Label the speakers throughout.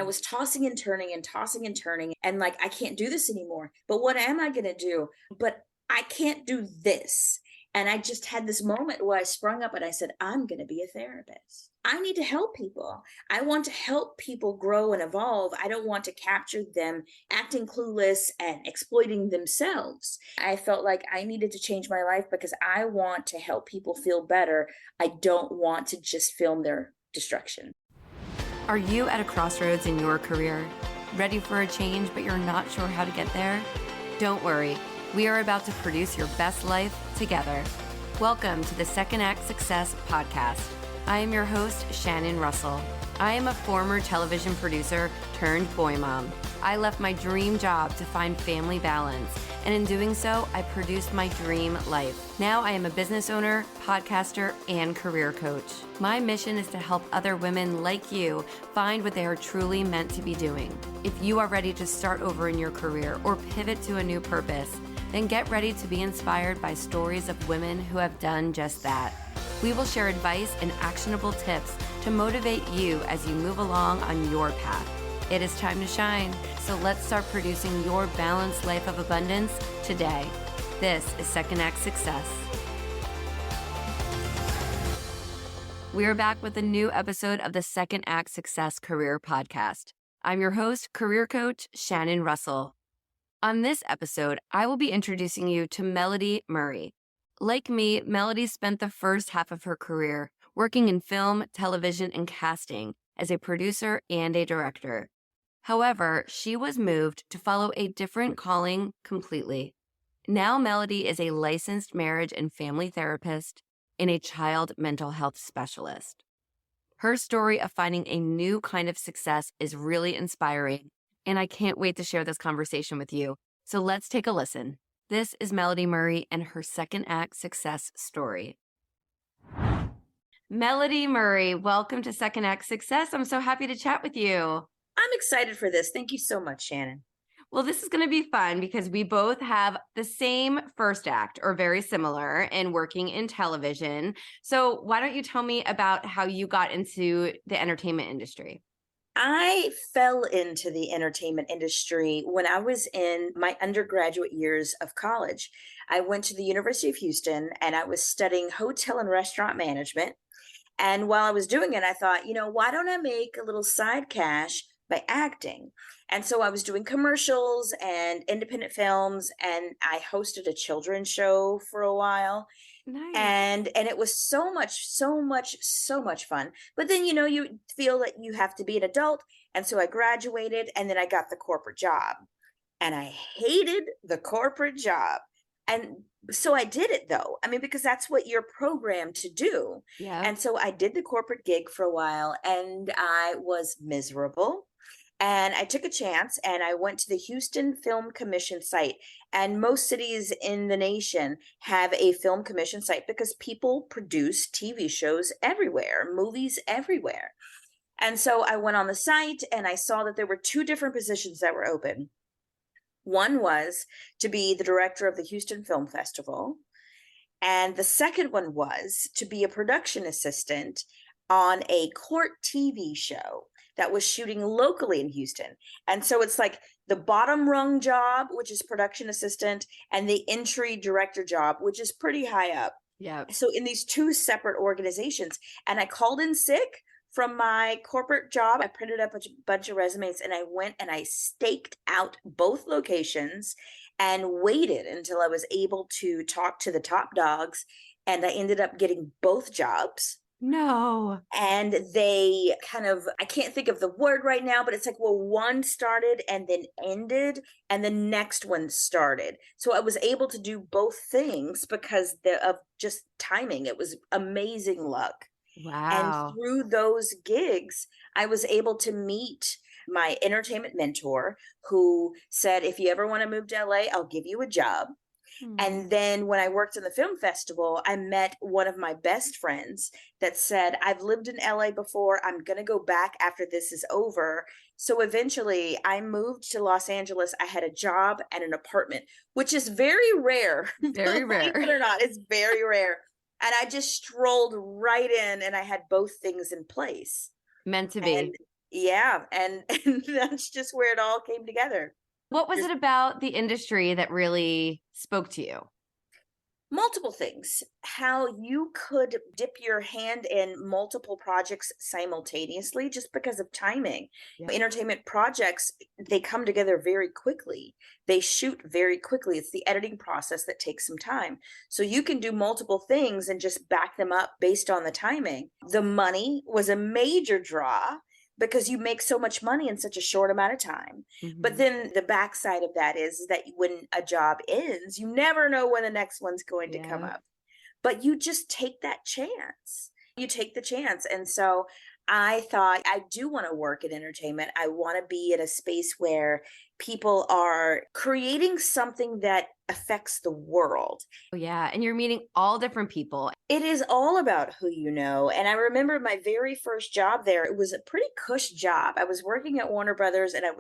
Speaker 1: I was tossing and turning and tossing and turning and like, I can't do this anymore. But what am I going to do? But I can't do this. And I just had this moment where I sprung up and I said, I'm going to be a therapist. I need to help people. I want to help people grow and evolve. I don't want to capture them acting clueless and exploiting themselves. I felt like I needed to change my life because I want to help people feel better. I don't want to just film their destruction.
Speaker 2: Are you at a crossroads in your career? Ready for a change, but you're not sure how to get there? Don't worry. We are about to produce your best life together. Welcome to the Second Act Success Podcast. I am your host, Shannon Russell. I am a former television producer turned boy mom. I left my dream job to find family balance, and in doing so, I produced my dream life. Now I am a business owner, podcaster, and career coach. My mission is to help other women like you find what they are truly meant to be doing. If you are ready to start over in your career or pivot to a new purpose, then get ready to be inspired by stories of women who have done just that. We will share advice and actionable tips to motivate you as you move along on your path. It is time to shine, so let's start producing your balanced life of abundance today. This is Second Act Success. We are back with a new episode of the Second Act Success Career Podcast. I'm your host, career coach, Shannon Russell. On this episode, I will be introducing you to Melody Murray. Like me, Melody spent the first half of her career working in film, television, and casting as a producer and a director. However, she was moved to follow a different calling completely. Now Melody is a licensed marriage and family therapist and a child mental health specialist. Her story of finding a new kind of success is really inspiring, and I can't wait to share this conversation with you. So let's take a listen. This is Melody Murray and her second act success story. Melody Murray, welcome to Second Act Success. I'm so happy to chat with you.
Speaker 1: I'm excited for this. Thank you so much, Shannon.
Speaker 2: Well, this is going to be fun because we both have the same first act or very similar in working in television. So why don't you tell me about how you got into the entertainment industry?
Speaker 1: I fell into the entertainment industry when I was in my undergraduate years of college. I went to the University of Houston and I was studying hotel and restaurant management. And while I was doing it, I thought, why don't I make a little side cash by acting? And so I was doing commercials and independent films, and I hosted a children's show for a while.
Speaker 2: Nice.
Speaker 1: And it was so much fun. But then, you feel that you have to be an adult. And so I graduated and then I got the corporate job. And I hated the corporate job. And so I did it though. I mean, because that's what you're programmed to do.
Speaker 2: Yeah.
Speaker 1: And so I did the corporate gig for a while and I was miserable. And I took a chance and I went to the Houston Film Commission site. And most cities in the nation have a film commission site because people produce TV shows everywhere, movies everywhere. And so I went on the site and I saw that there were two different positions that were open. One was to be the director of the Houston Film Festival. And the second one was to be a production assistant on a court TV show that was shooting locally in Houston. And so it's like the bottom rung job, which is production assistant, and the entry director job, which is pretty high up.
Speaker 2: Yeah.
Speaker 1: So in these two separate organizations, and I called in sick from my corporate job. I printed up a bunch of resumes and I went and I staked out both locations and waited until I was able to talk to the top dogs. And I ended up getting both jobs.
Speaker 2: No.
Speaker 1: And they I can't think of the word right now, but it's like, well, one started and then ended and the next one started. So I was able to do both things because of just timing. It was amazing luck.
Speaker 2: Wow.
Speaker 1: And through those gigs, I was able to meet my entertainment mentor who said, if you ever want to move to LA, I'll give you a job. And then when I worked in the film festival, I met one of my best friends that said, I've lived in LA before. I'm going to go back after this is over. So eventually I moved to Los Angeles. I had a job and an apartment, which is very rare.
Speaker 2: Very rare.
Speaker 1: Believe it or not, it's very rare. And I just strolled right in and I had both things in place.
Speaker 2: Meant to be.
Speaker 1: And Yeah, and that's just where it all came together.
Speaker 2: What was
Speaker 1: Just
Speaker 2: it about the industry that really spoke to you?
Speaker 1: multiple things. How you could dip your hand in multiple projects simultaneously just because of timing.
Speaker 2: Yeah.
Speaker 1: Entertainment projects, they come together very quickly. They shoot very quickly. It's the editing process that takes some time. So you can do multiple things and just back them up based on the timing. The money was a major draw because you make so much money in such a short amount of time. But
Speaker 2: Mhm.
Speaker 1: then the backside of that is that when a job ends, you never know when the next one's going to come
Speaker 2: Yeah.
Speaker 1: up. But you just take that chance. You take the chance. And so I thought, I do want to work in entertainment. I want to be in a space where people are creating something that affects the world.
Speaker 2: Oh, yeah. And you're meeting all different people.
Speaker 1: It is all about who you know. And I remember my very first job there, it was a pretty cush job. I was working at Warner Brothers and I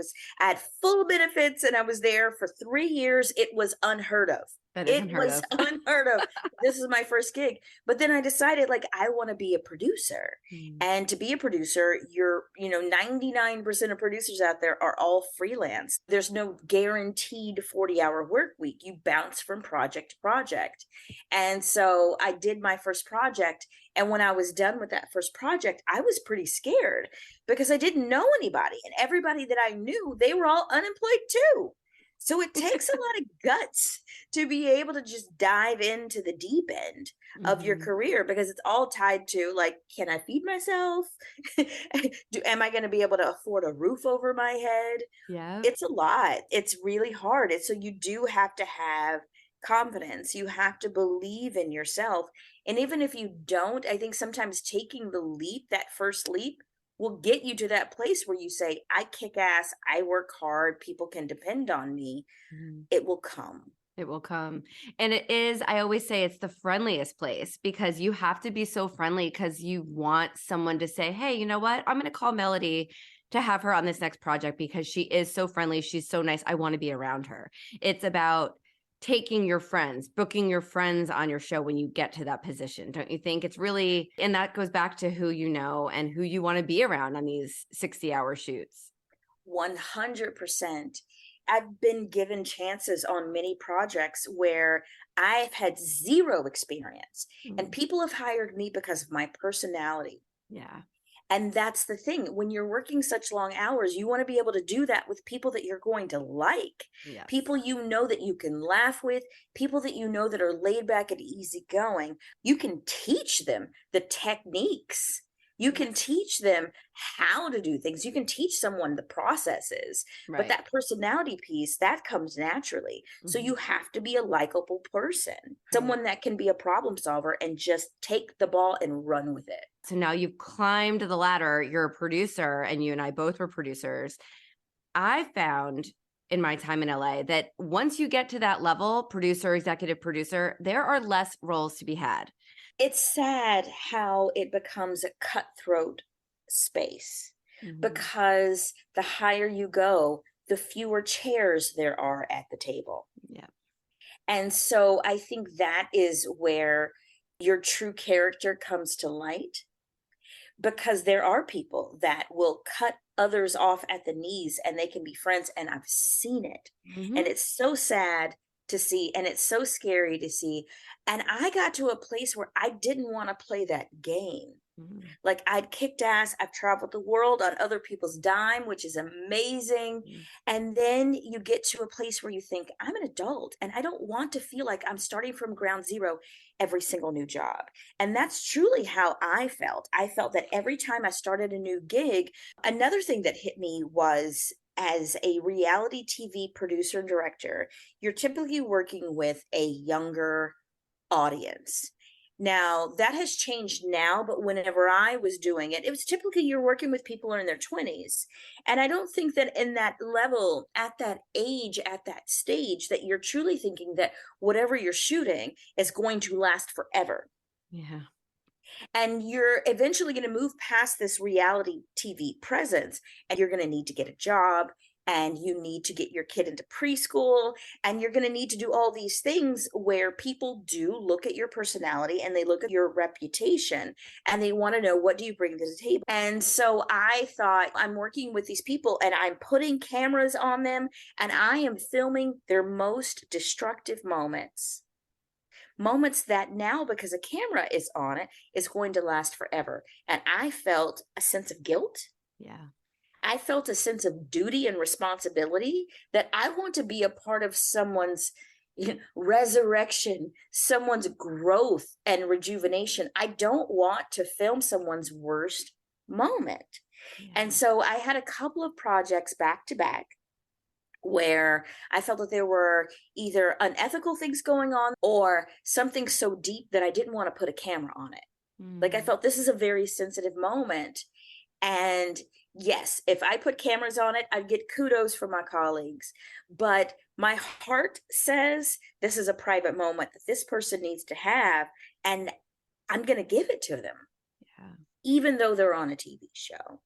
Speaker 1: had full benefits and I was there for 3 years. It was unheard of.
Speaker 2: That is
Speaker 1: It
Speaker 2: unheard
Speaker 1: was
Speaker 2: of.
Speaker 1: unheard of. This is my first gig. But then I decided like I want to be a producer.
Speaker 2: Mm.
Speaker 1: And to be a producer, 99% of producers out there are all freelance. There's no guaranteed 40-hour work week. You bounce from project to project. And so I did my first project. And when I was done with that first project, I was pretty scared because I didn't know anybody. And everybody that I knew, they were all unemployed too. So it takes a lot of guts to be able to just dive into the deep end of your
Speaker 2: Mhm.
Speaker 1: career because it's all tied to like, can I feed myself? Am I going to be able to afford a roof over my head?
Speaker 2: Yeah.
Speaker 1: It's a lot. It's really hard. And so you do have to have confidence. You have to believe in yourself. And even if you don't, I think sometimes taking the leap, that first leap, will get you to that place where you say, I kick ass, I work hard, people can depend on me.
Speaker 2: Mhm.
Speaker 1: It will come.
Speaker 2: It will come. And it is, I always say it's the friendliest place because you have to be so friendly because you want someone to say, hey, you know what? I'm going to call Melody to have her on this next project because she is so friendly. She's so nice. I want to be around her. It's about taking your friends, booking your friends on your show when you get to that position. Don't you think? It's really, and that goes back to who you know and who you want to be around on these 60-hour shoots.
Speaker 1: 100%. I've been given chances on many projects where I've had zero experience, and
Speaker 2: Mm.
Speaker 1: people have hired me because of my personality.
Speaker 2: Yeah.
Speaker 1: And that's the thing. When you're working such long hours, you want to be able to do that with people that you're going to like,
Speaker 2: Yes.
Speaker 1: people you know that you can laugh with, people that you know that are laid back and easygoing. You can teach them the techniques. You can
Speaker 2: Yes.
Speaker 1: teach them how to do things. You can teach someone the processes, but
Speaker 2: Right.
Speaker 1: that personality piece, that comes naturally. So
Speaker 2: Mhm.
Speaker 1: you have to be a likable person,
Speaker 2: Right.
Speaker 1: someone that can be a problem solver and just take the ball and run with it.
Speaker 2: So now you've climbed the ladder. You're a producer, and you and I both were producers. I found in my time in LA that once you get to that level, producer, executive producer, there are less roles to be had.
Speaker 1: It's sad how it becomes a cutthroat space
Speaker 2: Mhm.
Speaker 1: because the higher you go, the fewer chairs there are at the table.
Speaker 2: Yeah.
Speaker 1: And so I think that is where your true character comes to light because there are people that will cut others off at the knees and they can be friends. And I've seen it. And
Speaker 2: Mhm.
Speaker 1: it's so sad to see. And it's so scary to see. And I got to a place where I didn't want to play that game.
Speaker 2: Mhm.
Speaker 1: Like I'd kicked ass, I've traveled the world on other people's dime, which is amazing.
Speaker 2: Mhm.
Speaker 1: And then you get to a place where you think, I'm an adult and I don't want to feel like I'm starting from ground zero every single new job. And that's truly how I felt. I felt that every time I started a new gig, another thing that hit me was as a reality TV producer and director, you're typically working with a younger audience. Now, that has changed now, but whenever I was doing it, it was typically you're working with people who are in their 20s. And I don't think that in that level, at that age, at that stage, that you're truly thinking that whatever you're shooting is going to last forever.
Speaker 2: Yeah.
Speaker 1: And you're eventually going to move past this reality TV presence and you're going to need to get a job. and you need to get your kid into preschool, and you're going to need to do all these things where people do look at your personality and they look at your reputation and they want to know, what do you bring to the table? And so I thought, I'm working with these people and I'm putting cameras on them and I am filming their most destructive moments that now, because a camera is on it, is going to last forever. And I felt a sense of guilt.
Speaker 2: Yeah.
Speaker 1: I felt a sense of duty and responsibility that I want to be a part of someone's resurrection, someone's growth and rejuvenation. I don't want to film someone's worst moment.
Speaker 2: Yeah.
Speaker 1: And so I had a couple of projects back to back where I felt that there were either unethical things going on or something so deep that I didn't want to put a camera on it. Like I felt this is a very sensitive moment. And yes, if I put cameras on it, I'd get kudos from my colleagues. But my heart says this is a private moment that this person needs to have. And I'm going to give it to them, even though they're on a TV show.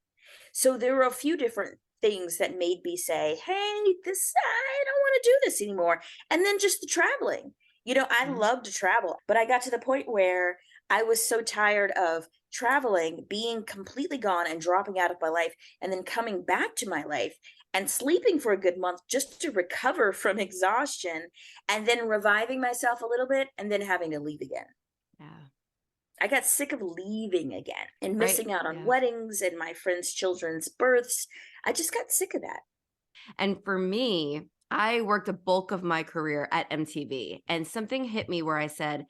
Speaker 1: So there were a few different things that made me say, hey, I don't want to do this anymore. And then just the traveling. I love to travel, but I got to the point where I was so tired of traveling, being completely gone and dropping out of my life, and then coming back to my life and sleeping for a good month just to recover from exhaustion, and then reviving myself a little bit and then having to leave again.
Speaker 2: Yeah.
Speaker 1: I got sick of leaving again and missing out on weddings and my friends' children's births. I just got sick of that.
Speaker 2: And for me, I worked a bulk of my career at MTV, and something hit me where I said,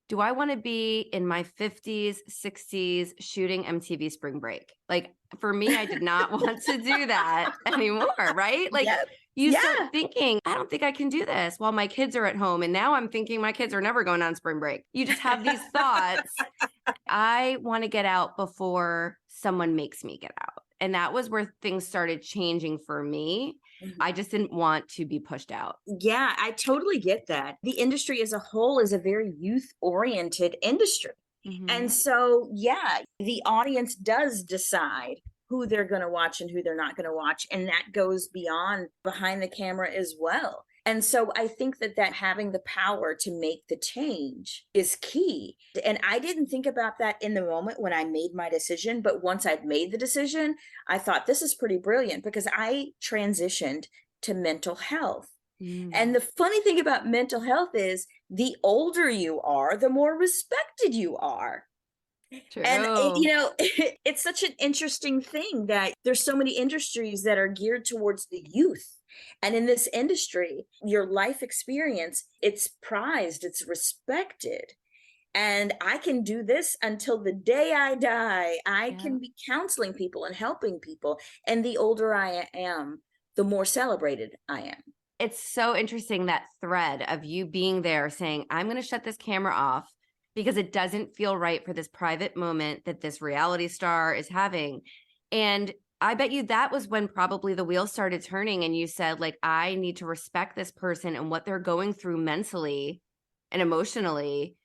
Speaker 2: do I want to be in my 50s, 60s shooting MTV Spring Break? Like, for me, I did not want to do that anymore, right? Like, you start thinking, I don't think I can do this while my kids are at home. And now I'm thinking my kids are never going on spring break. You just have these thoughts. I want to get out before someone makes me get out. And that was where things started changing for me. I just didn't want to be pushed out.
Speaker 1: Yeah, I totally get that. The industry as a whole is a very youth-oriented industry. And so, the audience does decide who they're going to watch and who they're not going to watch. And that goes beyond behind the camera as well. And so I think that having the power to make the change is key. And I didn't think about that in the moment when I made my decision. But once I'd made the decision, I thought this is pretty brilliant, because I transitioned to mental health. And the funny thing about mental health is the older you are, the more respected you are.
Speaker 2: True.
Speaker 1: And, it's such an interesting thing that there's so many industries that are geared towards the youth. And in this industry, your life experience, it's prized, it's respected. And I can do this until the day I die. I can be counseling people and helping people. And the older I am, the more celebrated I am.
Speaker 2: It's so interesting, that thread of you being there saying, I'm going to shut this camera off because it doesn't feel right for this private moment that this reality star is having. And I bet you that was when probably the wheels started turning and you said, like, I need to respect this person and what they're going through mentally and emotionally.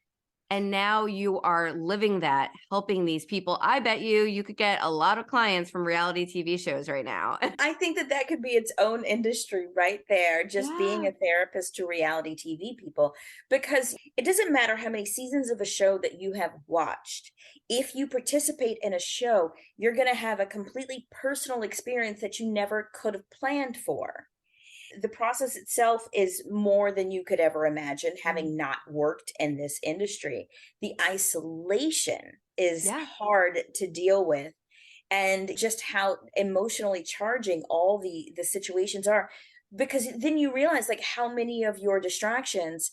Speaker 2: And now you are living that, helping these people. I bet you could get a lot of clients from reality TV shows right now.
Speaker 1: I think that could be its own industry right there, just being a therapist to reality TV people, because it doesn't matter how many seasons of a show that you have watched. If you participate in a show, you're going to have a completely personal experience that you never could have planned for. The process itself is more than you could ever imagine, having not worked in this industry. The isolation is hard to deal with, and just how emotionally charging all the situations are, because then you realize, like, how many of your distractions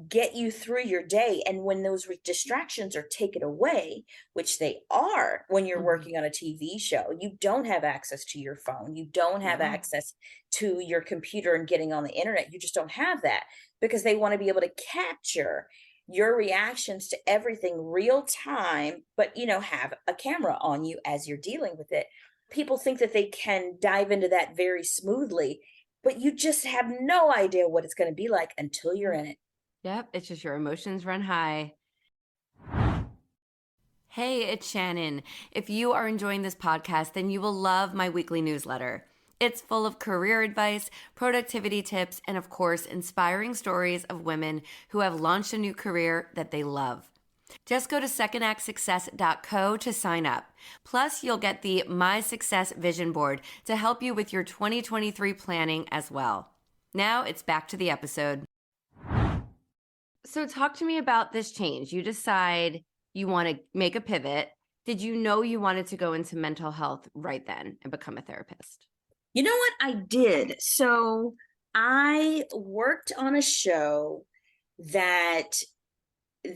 Speaker 1: get you through your day. And when those distractions are taken away, which they are when you're working on a TV show, you don't have access to your phone. You don't have access to your computer and getting on the internet. You just don't have that, because they want to be able to capture your reactions to everything real time, but, have a camera on you as you're dealing with it. People think that they can dive into that very smoothly, but you just have no idea what it's going to be like until you're in it.
Speaker 2: Yep, it's just your emotions run high. Hey, it's Shannon. If you are enjoying this podcast, then you will love my weekly newsletter. It's full of career advice, productivity tips, and of course, inspiring stories of women who have launched a new career that they love. Just go to secondactsuccess.co to sign up. Plus, you'll get the My Success Vision Board to help you with your 2023 planning as well. Now it's back to the episode. So talk to me about this change. You decide you want to make a pivot. Did you know you wanted to go into mental health right then and become a therapist?
Speaker 1: You know what? I did. So I worked on a show that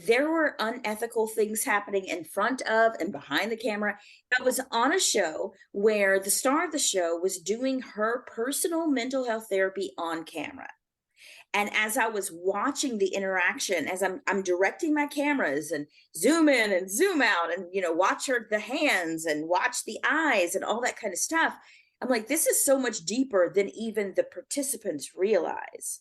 Speaker 1: there were unethical things happening in front of and behind the camera. I was on a show where the star of the show was doing her personal mental health therapy on camera. And as I was watching the interaction, as I'm directing my cameras and zoom in and zoom out and, watch the hands and watch the eyes and all that kind of stuff, I'm like, this is so much deeper than even the participants realize.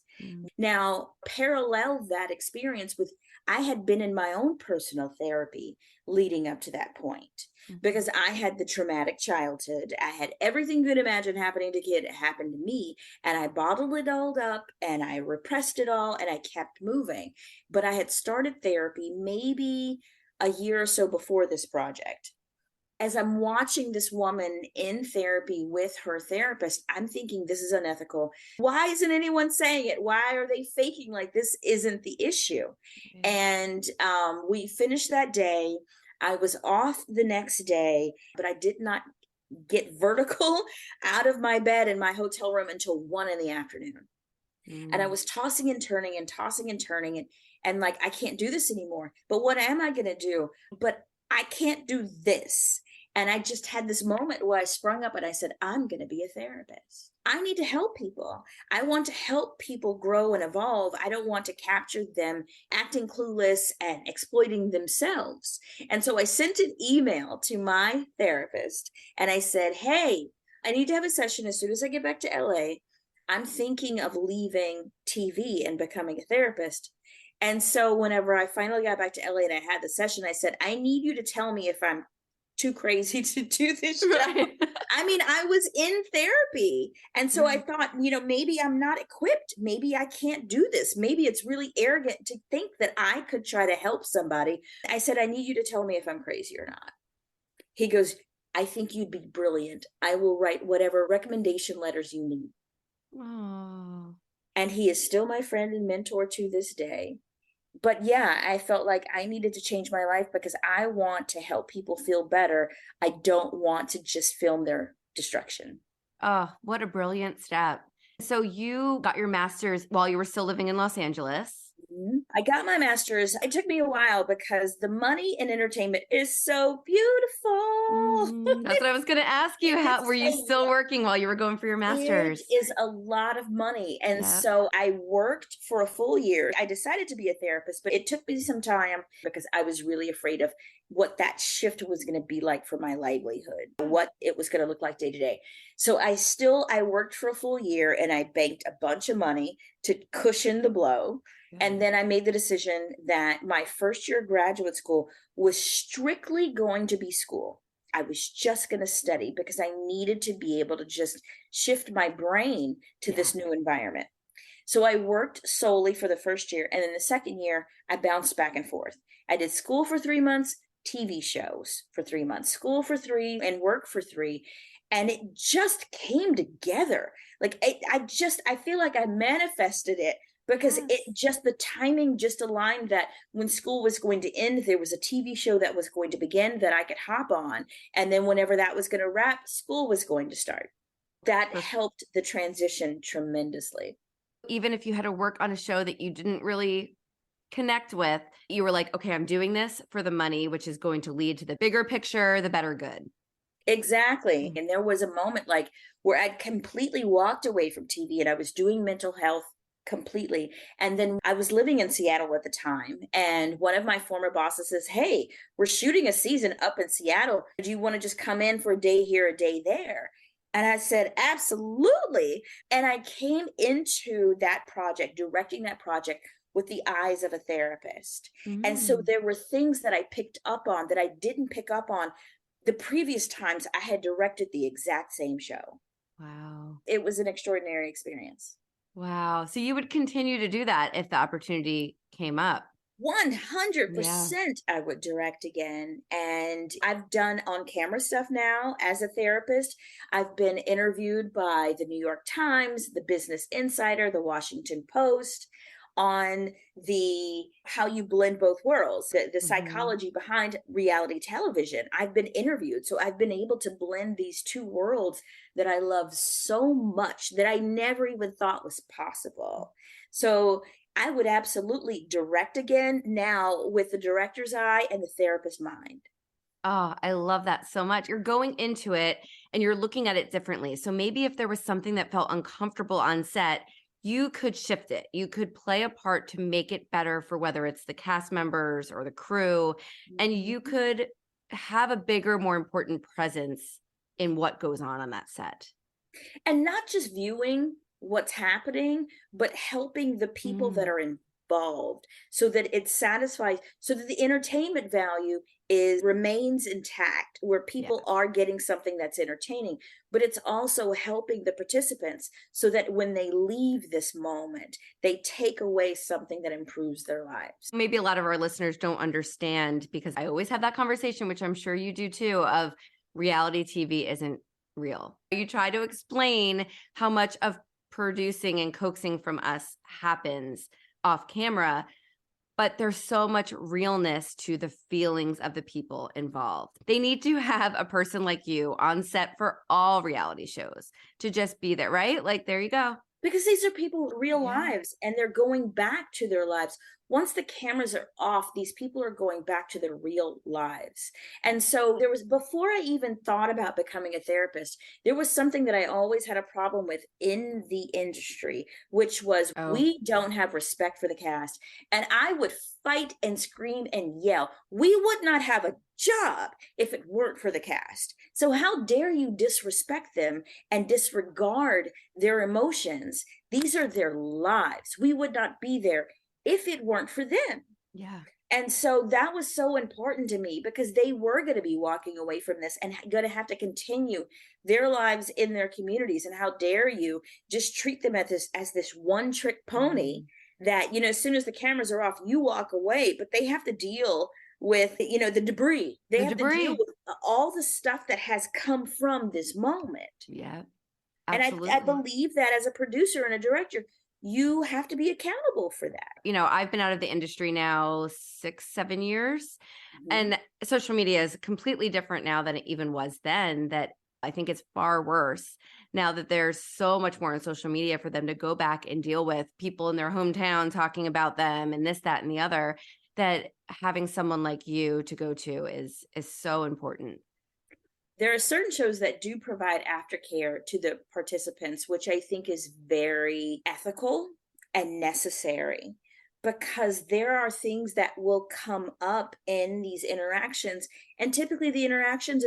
Speaker 1: Now, parallel that experience with, I had been in my own personal therapy leading up to that point because I had the traumatic childhood. I had everything you could imagine happening to a kid happened to me, and I bottled it all up and I repressed it all and I kept moving. But I had started therapy maybe a year or so before this project. As I'm watching this woman in therapy with her therapist, I'm thinking, this is unethical. Why isn't anyone saying it? Why are they faking like this isn't the issue? And we finished that day. I was off the next day, but I did not get vertical out of my bed in my hotel room until 1 p.m. And I was tossing and turning and like, I can't do this anymore. But what am I going to do? But I can't do this. And I just had this moment where I sprung up and I said, I'm going to be a therapist. I need to help people. I want to help people grow and evolve. I don't want to capture them acting clueless and exploiting themselves. And so I sent an email to my therapist and I said, hey, I need to have a session as soon as I get back to LA. I'm thinking of leaving TV and becoming a therapist. And so whenever I finally got back to LA and I had the session, I said, I need you to tell me if I'm too crazy to do this job. Right. I mean, I was in therapy. And so I thought, maybe I'm not equipped. Maybe I can't do this. Maybe it's really arrogant to think that I could try to help somebody. I said, I need you to tell me if I'm crazy or not. He goes, I think you'd be brilliant. I will write whatever recommendation letters you need.
Speaker 2: Oh.
Speaker 1: And he is still my friend and mentor to this day. But yeah, I felt like I needed to change my life because I want to help people feel better. I don't want to just film their destruction.
Speaker 2: Oh, what a brilliant step. So you got your master's while you were still living in Los Angeles.
Speaker 1: I got my master's. It took me a while because the money in entertainment is so beautiful.
Speaker 2: That's what I was going to ask you. How were you still working while you were going for your master's?
Speaker 1: It is a lot of money. And so I worked for a full year. I decided to be a therapist, but it took me some time because I was really afraid of what that shift was going to be like for my livelihood, what it was going to look like day to day. So I worked for a full year and I banked a bunch of money to cushion the blow. And then I made the decision that my first year of graduate school was strictly going to be school. I was just going to study because I needed to be able to just shift my brain to this new environment. So I worked solely for the first year. And then the second year, I bounced back and forth. I did school for 3 months, TV shows for 3 months, school for 3, and work for 3. And it just came together. Like I feel like I manifested it. Because the timing just aligned that when school was going to end, there was a TV show that was going to begin that I could hop on. And then whenever that was going to wrap, school was going to start. That helped the transition tremendously.
Speaker 2: Even if you had to work on a show that you didn't really connect with, you were like, okay, I'm doing this for the money, which is going to lead to the bigger picture, the better good.
Speaker 1: Exactly. And there was a moment like where I'd completely walked away from TV and I was doing mental health completely. And then I was living in Seattle at the time. And one of my former bosses says, hey, we're shooting a season up in Seattle. Do you want to just come in for a day here, a day there? And I said, absolutely. And I came into that project, directing that project with the eyes of a therapist. And so there were things that I picked up on that I didn't pick up on the previous times I had directed the exact same show.
Speaker 2: Wow.
Speaker 1: It was an extraordinary experience.
Speaker 2: Wow. So you would continue to do that if the opportunity came up.
Speaker 1: 100% I would direct again. And I've done on camera stuff now as a therapist. I've been interviewed by the New York Times, the Business Insider, the Washington Post on the how you blend both worlds, the
Speaker 2: Hmm.
Speaker 1: psychology behind reality television. I've been interviewed, so I've been able to blend these two worlds that I love so much that I never even thought was possible. So I would absolutely direct again now with the director's eye and the therapist mind.
Speaker 2: Oh, I love that so much. You're going into it and you're looking at it differently. So maybe if there was something that felt uncomfortable on set, you could shift it. You could play a part to make it better for whether it's the cast members or the crew. And you
Speaker 1: Mhm.
Speaker 2: could have a bigger, more important presence in what goes on that set.
Speaker 1: And not just viewing what's happening, but helping the people that
Speaker 2: Mm,
Speaker 1: are involved so that it satisfies, so that the entertainment value is remains intact, where
Speaker 2: yeah.
Speaker 1: people are getting something that's entertaining, but it's also helping the participants so that when they leave this moment, they take away something that improves their lives.
Speaker 2: Maybe a lot of our listeners don't understand because I always have that conversation, which I'm sure you do too, of reality TV isn't real. You try to explain how much of producing and coaxing from us happens off camera, but there's so much realness to the feelings of the people involved. They need to have a person like you on set for all reality shows to just be there, right? Like, there you go.
Speaker 1: Because these are people real
Speaker 2: Yeah.
Speaker 1: lives and they're going back to their lives. Once the cameras are off, these people are going back to their real lives. And so there was, before I even thought about becoming a therapist, there was something that I always had a problem with in the industry, which was
Speaker 2: Oh,
Speaker 1: we don't have respect for the cast. And I would fight and scream and yell. We would not have a job if it weren't for the cast. So how dare you disrespect them and disregard their emotions? These are their lives. We would not be there if it weren't for them.
Speaker 2: yeah.
Speaker 1: And so that was so important to me because they were going to be walking away from this and going to have to continue their lives in their communities. And how dare you just treat them as this one trick pony
Speaker 2: Mhm.
Speaker 1: that, as soon as the cameras are off, you walk away, but they have to deal with, the debris. They
Speaker 2: The
Speaker 1: have to deal
Speaker 2: debris.
Speaker 1: with all the stuff that has come from this moment.
Speaker 2: Yeah,
Speaker 1: And I
Speaker 2: absolutely.
Speaker 1: believe that as a producer and a director, you have to be accountable for that.
Speaker 2: I've been out of the industry now 6, 7 years,
Speaker 1: Mhm.
Speaker 2: and social media is completely different now than it even was then, that I think it's far worse now that there's so much more on social media for them to go back and deal with people in their hometown talking about them and this, that, and the other, that having someone like you to go to is so important.
Speaker 1: There are certain shows that do provide aftercare to the participants, which I think is very ethical and necessary, because there are things that will come up in these interactions. And typically, the emotions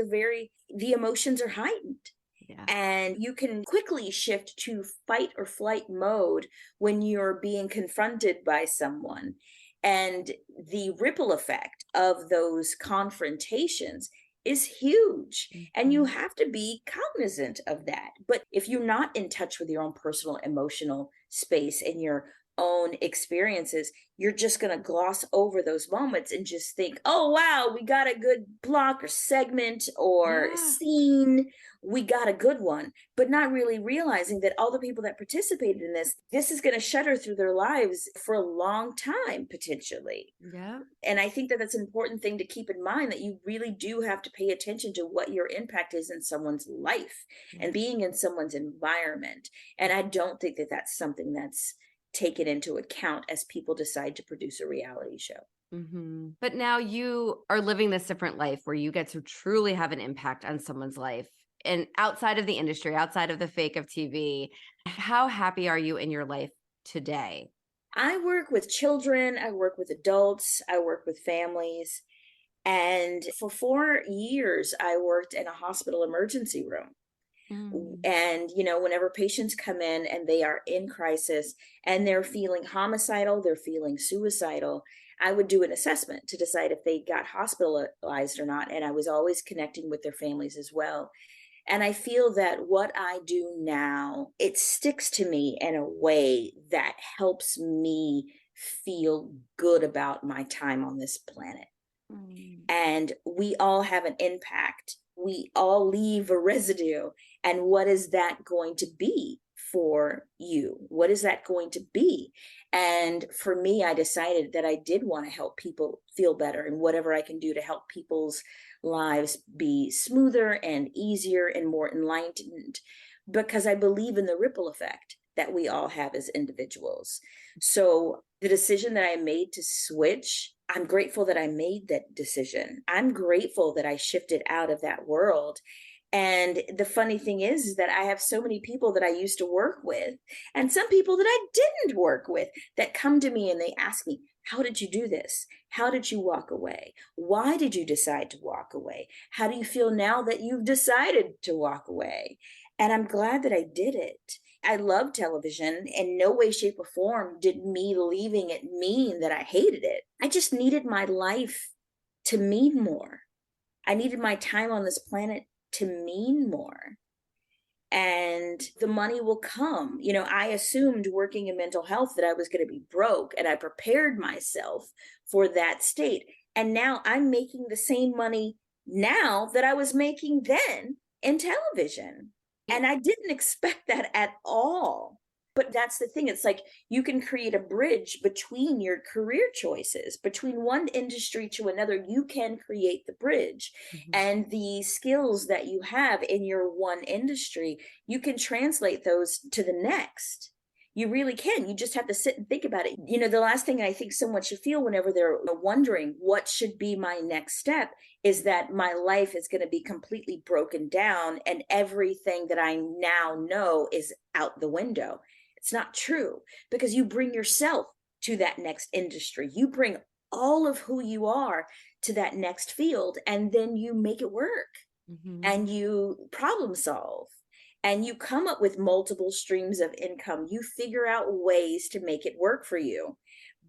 Speaker 1: are heightened.
Speaker 2: Yeah.
Speaker 1: And you can quickly shift to fight or flight mode when you're being confronted by someone. And the ripple effect of those confrontations is huge. And you
Speaker 2: Mhm.
Speaker 1: have to be cognizant of that. But if you're not in touch with your own personal emotional space and your own experiences, you're just going to gloss over those moments and just think, oh, wow, we got a good block or segment or
Speaker 2: Yeah.
Speaker 1: scene. We got a good one, but not really realizing that all the people that participated in this is going to shudder through their lives for a long time, potentially.
Speaker 2: Yeah.
Speaker 1: And I think that that's an important thing to keep in mind, that you really do have to pay attention to what your impact is in someone's life
Speaker 2: Yeah.
Speaker 1: and being in someone's environment. And I don't think that that's something that's taken into account as people decide to produce a reality show.
Speaker 2: But now you are living this different life where you get to truly have an impact on someone's life and outside of the industry, outside of the fake of TV. How happy are you in your life today?
Speaker 1: I work with children, I work with adults, I work with families. And for 4 years, I worked in a hospital emergency room.
Speaker 2: Mm.
Speaker 1: And, whenever patients come in and they are in crisis and they're feeling homicidal, they're feeling suicidal, I would do an assessment to decide if they got hospitalized or not. And I was always connecting with their families as well. And I feel that what I do now, it sticks to me in a way that helps me feel good about my time on this planet.
Speaker 2: Mm.
Speaker 1: And we all have an impact. We all leave a residue. And what is that going to be for you? What is that going to be? And for me, I decided that I did want to help people feel better, and whatever I can do to help people's lives be smoother and easier and more enlightened, because I believe in the ripple effect that we all have as individuals. So the decision that I made to switch, I'm grateful that I made that decision. I'm grateful that I shifted out of that world. And the funny thing is that I have so many people that I used to work with, and some people that I didn't work with, that come to me and they ask me, how did you do this? How did you walk away? Why did you decide to walk away? How do you feel now that you've decided to walk away? And I'm glad that I did it. I love television. In no way, shape, or form did me leaving it mean that I hated it. I just needed my life to mean more. I needed my time on this planet to mean more. And the money will come. You know, I assumed working in mental health that I was going to be broke, and I prepared myself for that state. And now I'm making the same money now that I was making then in television. And I didn't expect that at all. But that's the thing. It's like you can create a bridge between your career choices, between one industry to another. You can create the bridge.
Speaker 2: Mhm.
Speaker 1: And the skills that you have in your one industry, you can translate those to the next. You really can. You just have to sit and think about it. You know, the last thing I think someone should feel whenever they're wondering what should be my next step is that my life is going to be completely broken down and everything that I now know is out the window. It's not true, because you bring yourself to that next industry. You bring all of who you are to that next field, and then you make it work,
Speaker 2: Mhm.
Speaker 1: and you problem solve, and you come up with multiple streams of income. You figure out ways to make it work for you.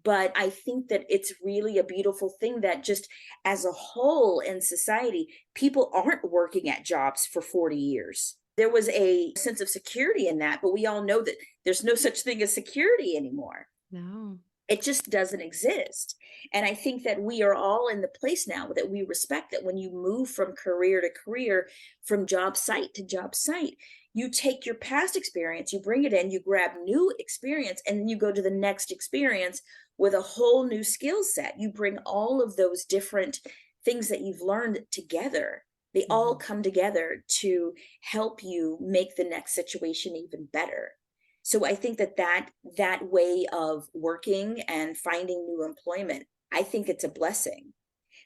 Speaker 1: But I think that it's really a beautiful thing that just as a whole in society, people aren't working at jobs for 40 years. There was a sense of security in that, but we all know that there's no such thing as security anymore.
Speaker 2: No.
Speaker 1: It just doesn't exist. And I think that we are all in the place now that we respect that when you move from career to career, from job site to job site, you take your past experience, you bring it in, you grab new experience, and then you go to the next experience with a whole new skill set. You bring all of those different things that you've learned together. They all
Speaker 2: Mhm.
Speaker 1: come together to help you make the next situation even better. So I think that way of working and finding new employment, I think it's a blessing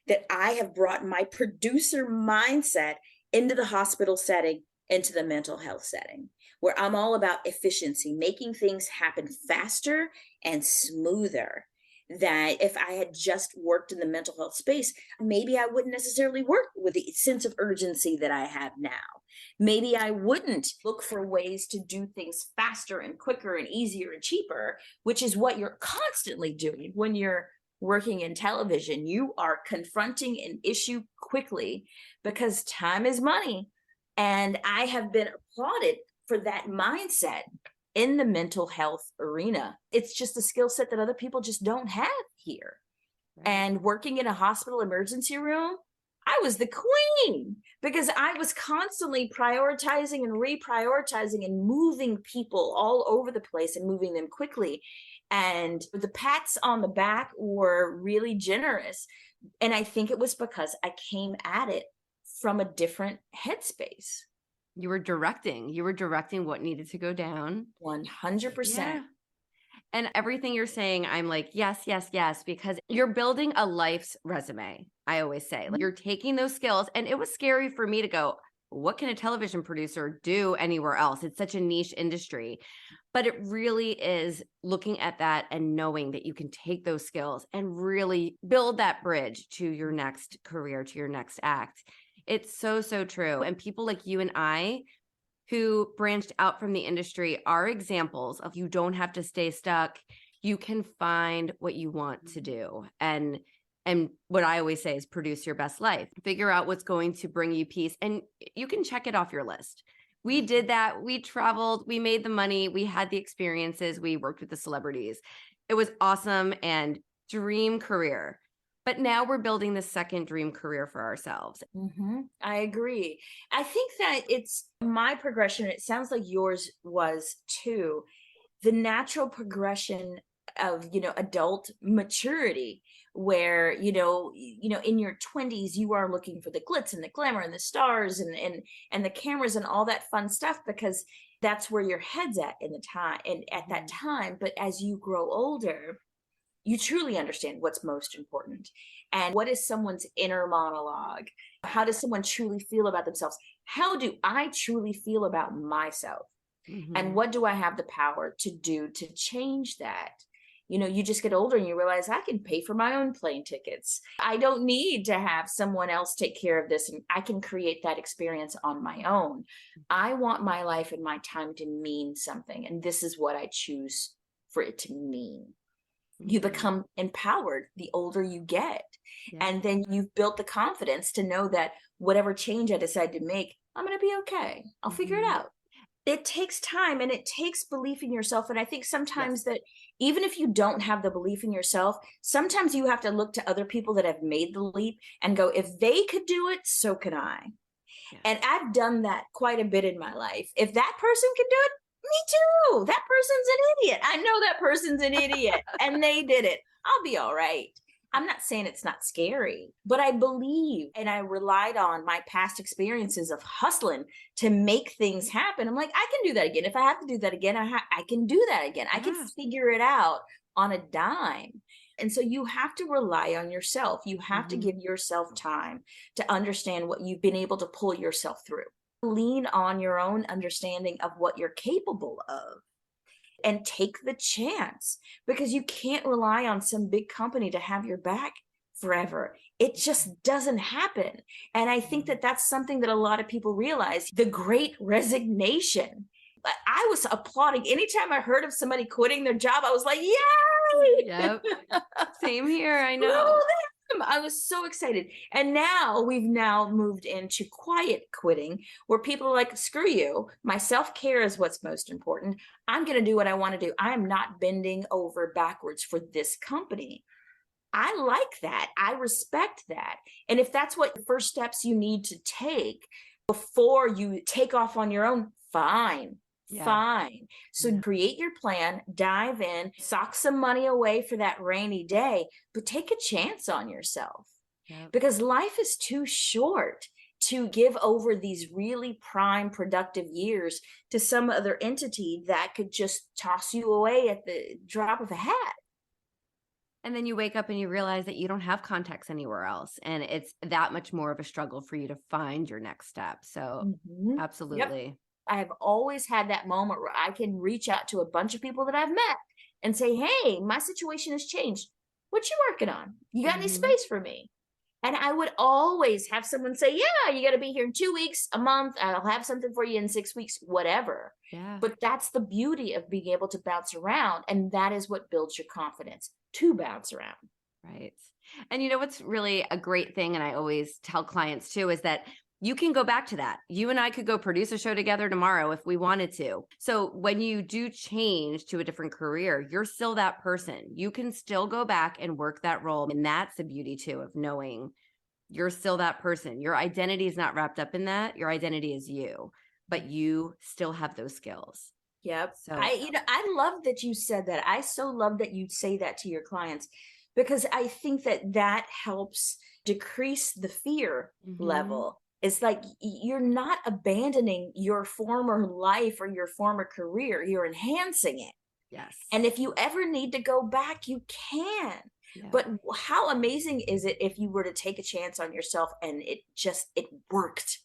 Speaker 1: that I have brought my producer mindset into the hospital setting, into the mental health setting, where I'm all about efficiency, making things happen faster and smoother. That if I had just worked in the mental health space, maybe I wouldn't necessarily work with the sense of urgency that I have now. Maybe I wouldn't look for ways to do things faster and quicker and easier and cheaper, which is what you're constantly doing when you're working in television. You are confronting an issue quickly because time is money. And I have been applauded for that mindset in the mental health arena. It's just a skill set that other people just don't have here.
Speaker 2: Right.
Speaker 1: And working in a hospital emergency room, I was the queen because I was constantly prioritizing and reprioritizing and moving people all over the place and moving them quickly. And the pats on the back were really generous. And I think it was because I came at it from a different headspace.
Speaker 2: You were directing what needed to go down.
Speaker 1: 100%.
Speaker 2: Yeah. And everything you're saying, I'm like, yes, yes, yes, because you're building a life's resume. I always say, like, you're taking those skills. And it was scary for me to go, what can a television producer do anywhere else? It's such a niche industry. But it really is looking at that and knowing that you can take those skills and really build that bridge to your next career, to your next act. It's so, so true. And people like you and I who branched out from the industry are examples of you don't have to stay stuck. You can find what you want to do. And And what I always say is produce your best life. Figure out what's going to bring you peace, and you can check it off your list. We did that. We traveled, we made the money, we had the experiences, we worked with the celebrities. It was awesome and dream career. But now we're building the second dream career for ourselves.
Speaker 1: I agree. I think that it's my progression. It sounds like yours was too. The natural progression of, adult maturity, where, in your 20s, you are looking for the glitz and the glamour and the stars and the cameras and all that fun stuff, because that's where your head's at in the time and at that time. But as you grow older, you truly understand what's most important and what is someone's inner monologue. How does someone truly feel about themselves? How do I truly feel about myself? And what do I have the power to do to change that? You just get older and you realize I can pay for my own plane tickets. I don't need to have someone else take care of this, and I can create that experience on my own. I want my life and my time to mean something, and this is what I choose for it to mean. You become empowered the older you get. Yeah. And then you've built the confidence to know that whatever change I decide to make, I'm going to be okay. I'll figure it out. It takes time and it takes belief in yourself. And I think sometimes that even if you don't have the belief in yourself, sometimes you have to look to other people that have made the leap and go, if they could do it, so can I. Yeah. And I've done that quite a bit in my life. If that person can do it, me too. That person's an idiot. I know that person's an idiot and they did it. I'll be all right. I'm not saying it's not scary, but I believe, and I relied on my past experiences of hustling to make things happen. I'm like, I can do that again. If I have to do that again, I can do that again. I can figure it out on a dime. And so you have to rely on yourself. You have to give yourself time to understand what you've been able to pull yourself through. Lean on your own understanding of what you're capable of. And take the chance, because you can't rely on some big company to have your back forever. It just doesn't happen. And I think that that's something that a lot of people realize, the great resignation. I was applauding anytime I heard of somebody quitting their job. I was like, yay!
Speaker 2: Yep. Same here. I know.
Speaker 1: I was so excited. And now we've moved into quiet quitting, where people are like, screw you. My self-care is what's most important. I'm going to do what I want to do. I'm not bending over backwards for this company. I like that. I respect that. And if that's what first steps you need to take before you take off on your own, fine. Yeah. Fine. So create your plan, dive in, sock some money away for that rainy day, but take a chance on yourself. Yep. Because life is too short to give over these really prime productive years to some other entity that could just toss you away at the drop of a hat.
Speaker 2: And then you wake up and you realize that you don't have contacts anywhere else. And it's that much more of a struggle for you to find your next step. So absolutely.
Speaker 1: Yep. I have always had that moment where I can reach out to a bunch of people that I've met and say, hey, my situation has changed. What you working on? You got any space for me? And I would always have someone say, yeah, you got to be here in 2 weeks, a month. I'll have something for you in 6 weeks, whatever. Yeah. But that's the beauty of being able to bounce around. And that is what builds your confidence, to bounce around.
Speaker 2: Right. And you know what's really a great thing, and I always tell clients too, is that you can go back to that. You and I could go produce a show together tomorrow if we wanted to. So when you do change to a different career, you're still that person. You can still go back and work that role. And that's the beauty too of knowing you're still that person. Your identity is not wrapped up in that. Your identity is you, but you still have those skills.
Speaker 1: Yep. So I love that you said that. I so love that you say that to your clients, because I think that helps decrease the fear level. It's like you're not abandoning your former life or your former career. You're enhancing it.
Speaker 2: Yes.
Speaker 1: And if you ever need to go back, you can. Yeah. But how amazing is it if you were to take a chance on yourself and it worked?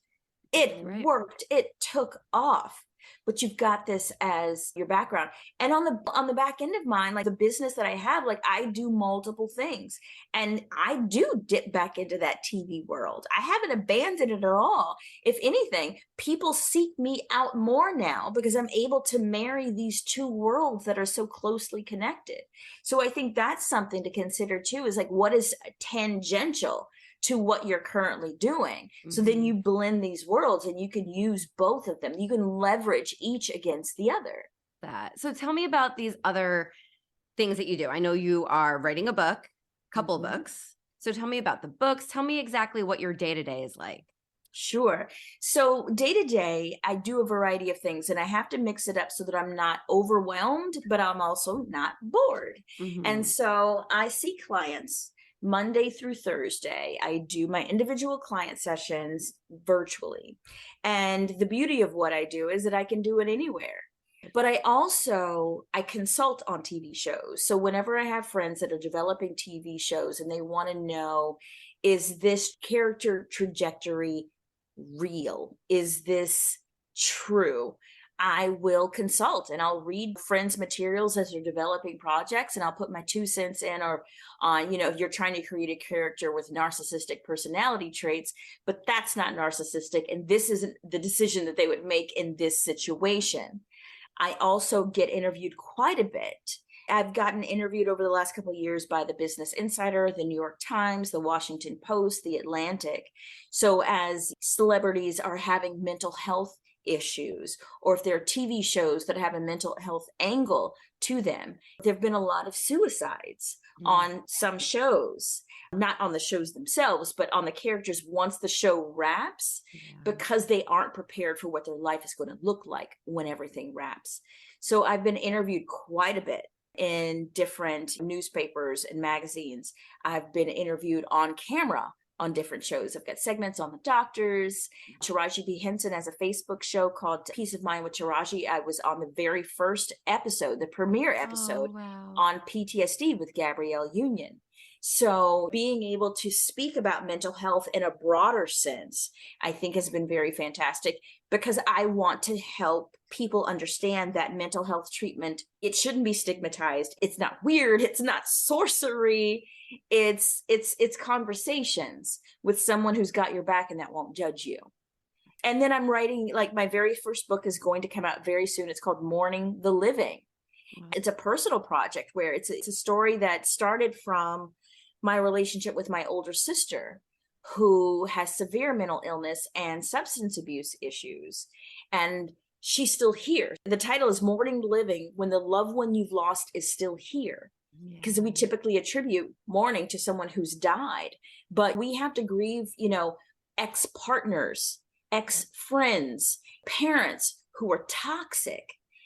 Speaker 1: It worked. It took off. but you've got this as your background. And on the back end of mine, like the business that I have, like I do multiple things, and I do dip back into that TV world. I haven't abandoned it at all. If anything, people seek me out more now because I'm able to marry these two worlds that are so closely connected. So I think that's something to consider too, is like what is tangential to what you're currently doing. So then you blend these worlds and you can use both of them. You can leverage each against the other.
Speaker 2: So tell me about these other things that you do. I know you are writing a book, couple books. So tell me about the books. Tell me exactly what your day-to-day is like.
Speaker 1: Sure. So day to day, I do a variety of things, and I have to mix it up so that I'm not overwhelmed, but I'm also not bored. And so I see clients Monday through Thursday. I do my individual client sessions virtually. And the beauty of what I do is that I can do it anywhere. But I consult on TV shows. So whenever I have friends that are developing TV shows and they want to know, is this character trajectory real? Is this true? I will consult and I'll read friends' materials as they're developing projects, and I'll put my 2 cents in. Or if you're trying to create a character with narcissistic personality traits, but that's not narcissistic, and this isn't the decision that they would make in this situation. I also get interviewed quite a bit. I've gotten interviewed over the last couple of years by the Business Insider, the New York Times, the Washington Post, the Atlantic. So as celebrities are having mental health issues, or if there are TV shows that have a mental health angle to them, there have been a lot of suicides on some shows, not on the shows themselves, but on the characters once the show wraps, because they aren't prepared for what their life is going to look like when everything wraps. So I've been interviewed quite a bit in different newspapers and magazines. I've been interviewed on camera on different shows. I've got segments on the doctors. Taraji P. Henson has a Facebook show called Peace of Mind with Taraji. I was on the very first episode, the premiere episode on PTSD with Gabrielle Union. So being able to speak about mental health in a broader sense, I think has been very fantastic, because I want to help people understand that mental health treatment, it shouldn't be stigmatized. It's not weird. It's not sorcery. It's conversations with someone who's got your back and that won't judge you. And then I'm writing, like, my very first book is going to come out very soon. It's called Mourning the Living. It's a personal project where it's a story that started from my relationship with my older sister, who has severe mental illness and substance abuse issues. And she's still here. The title is Mourning the Living, when the loved one you've lost is still here. Because we typically attribute mourning to someone who's died, but we have to grieve, ex-partners, ex-friends, parents who are toxic.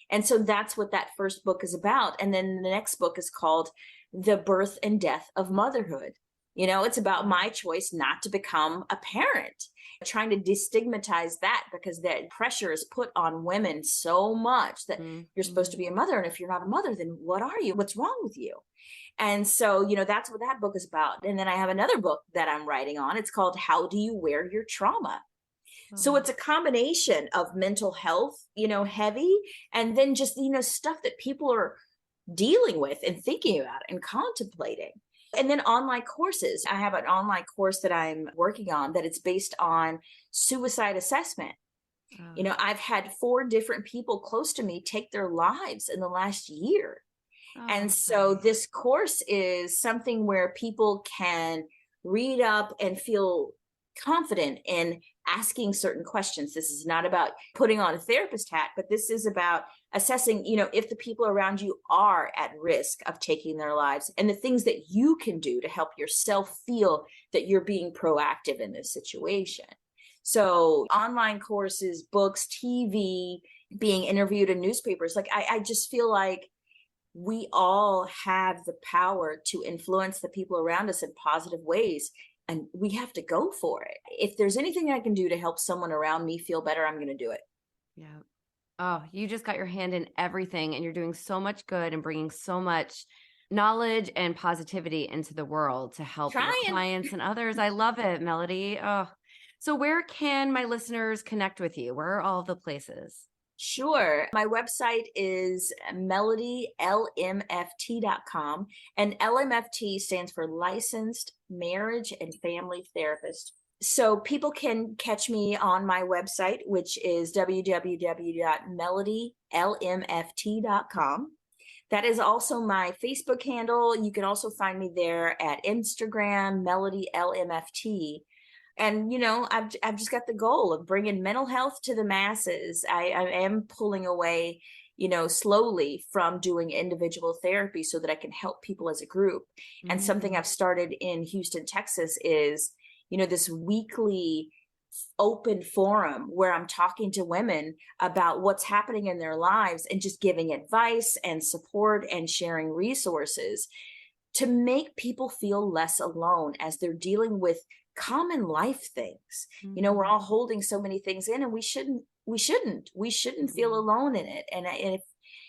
Speaker 1: And so that's what that first book is about. And then the next book is called The Birth and Death of Motherhood. It's about my choice not to become a parent, trying to destigmatize that, because that pressure is put on women so much that you're supposed to be a mother. And if you're not a mother, then what are you? What's wrong with you? And so, that's what that book is about. And then I have another book that I'm writing on. It's called How Do You Wear Your Trauma? So it's a combination of mental health, heavy, and then just, stuff that people are dealing with and thinking about and contemplating. And then online courses. I have an online course that I'm working on that it's based on suicide assessment. I've had 4 different people close to me take their lives in the last year. And so this course is something where people can read up and feel confident in asking certain questions. This is not about putting on a therapist hat, but this is about assessing, if the people around you are at risk of taking their lives, and the things that you can do to help yourself feel that you're being proactive in this situation. So online courses, books, TV, being interviewed in newspapers, like I just feel like we all have the power to influence the people around us in positive ways. And we have to go for it. If there's anything I can do to help someone around me feel better, I'm going to do it.
Speaker 2: Yeah. Oh, you just got your hand in everything, and you're doing so much good and bringing so much knowledge and positivity into the world to help your clients and others. I love it, Melody. Oh, so where can my listeners connect with you? Where are all the places?
Speaker 1: Sure. My website is melodylmft.com, and LMFT stands for Licensed Marriage and Family Therapist. So people can catch me on my website, which is www.melodylmft.com. That is also my Facebook handle. You can also find me there at Instagram, melodylmft. And I've just got the goal of bringing mental health to the masses. I am pulling away, slowly from doing individual therapy so that I can help people as a group. And something I've started in Houston, Texas is, this weekly open forum where I'm talking to women about what's happening in their lives and just giving advice and support and sharing resources to make people feel less alone as they're dealing with common life things. We're all holding so many things in, and we shouldn't feel alone in it. And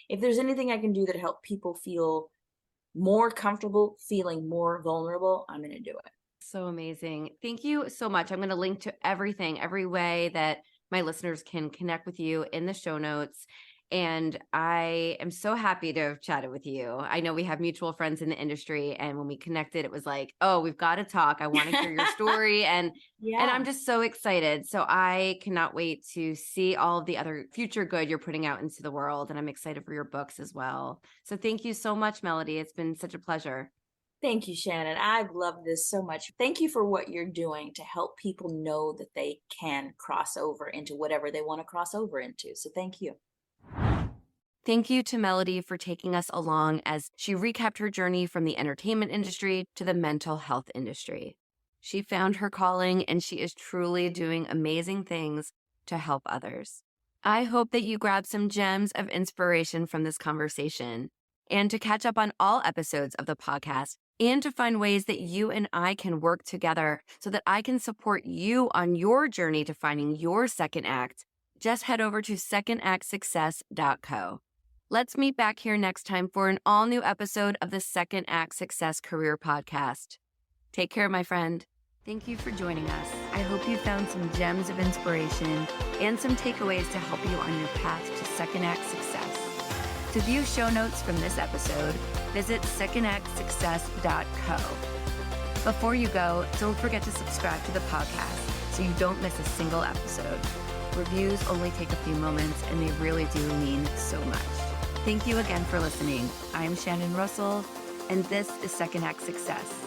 Speaker 1: if there's anything I can do that help people feel more comfortable feeling more vulnerable, I'm going to do it.
Speaker 2: So amazing. Thank you so much. I'm going to link to everything, every way that my listeners can connect with you in the show notes. And I am so happy to have chatted with you. I know we have mutual friends in the industry, and when we connected, it was like, oh, we've got to talk. I want to hear your story. And I'm just so excited. So I cannot wait to see all of the other future good you're putting out into the world. And I'm excited for your books as well. So thank you so much, Melody. It's been such a pleasure.
Speaker 1: Thank you, Shannon. I've loved this so much. Thank you for what you're doing to help people know that they can cross over into whatever they want to cross over into. So thank you.
Speaker 2: Thank you to Melody for taking us along as she recapped her journey from the entertainment industry to the mental health industry. She found her calling, and she is truly doing amazing things to help others. I hope that you grab some gems of inspiration from this conversation. And to catch up on all episodes of the podcast, and to find ways that you and I can work together so that I can support you on your journey to finding your second act, just head over to secondactsuccess.co. Let's meet back here next time for an all-new episode of the Second Act Success Career Podcast. Take care, my friend. Thank you for joining us. I hope you found some gems of inspiration and some takeaways to help you on your path to second act success. To view show notes from this episode, visit secondactsuccess.co. Before you go, don't forget to subscribe to the podcast so you don't miss a single episode. Reviews only take a few moments, and they really do mean so much. Thank you again for listening. I'm Shannon Russell, and this is Second Act Success.